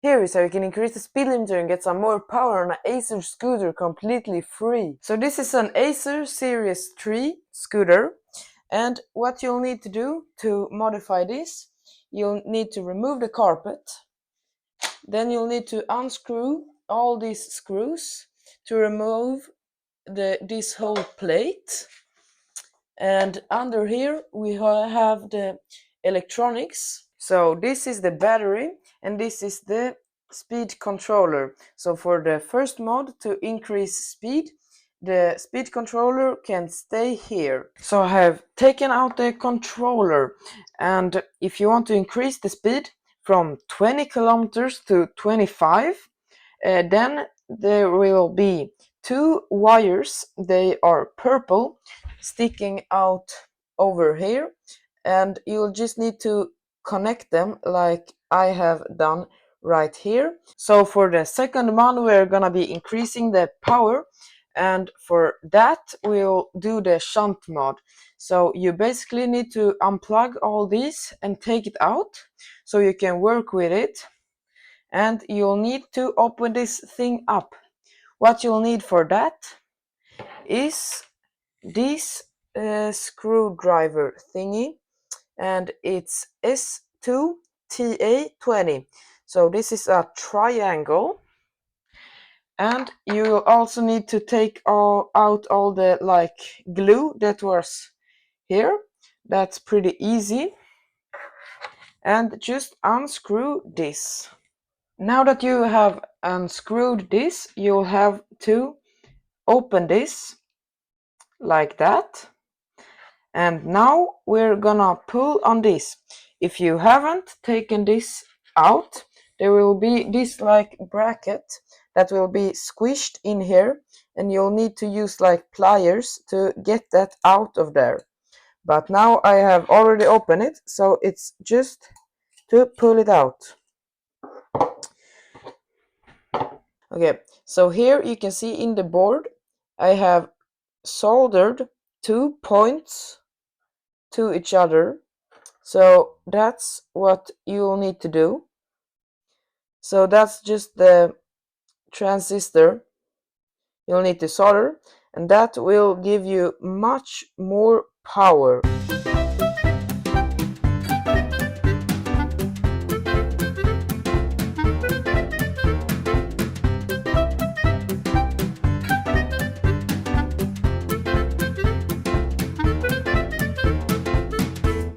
Here is how you can increase the speed limiter and get some more power on an Acer scooter completely free. So this is an Acer Series 3 scooter, and what you'll need to do to modify this, you'll need to remove the carpet, then you'll need to unscrew all these screws to remove this whole plate, and under here we have the electronics. So this is the battery and this is the speed controller. So for the first mode, to increase speed, the speed controller can stay here. So I have taken out the controller, and if you want to increase the speed from 20 kilometers to 25, then there will be two wires. They are purple, sticking out over here, and you'll just need to connect them like I have done right here. So for the second one, we're gonna be increasing the power, and for that we'll do the shunt mode. So you basically need to unplug all these and take it out so you can work with it, and you'll need to open this thing up. What you'll need for that is this screwdriver thingy, and it's S2TA20. So this is a triangle, and you will also need to take out all the glue that was here. That's pretty easy, and just unscrew this. Now that you have unscrewed this, you'll have to open this like that. And now we're gonna pull on this. If you haven't taken this out, there will be this bracket that will be squished in here, and you'll need to use pliers to get that out of there. But now I have already opened it, so it's just to pull it out. Okay, so here you can see in the board I have soldered 2 points to each other. So that's what you'll need to do. So that's just the transistor you'll need to solder, and that will give you much more power.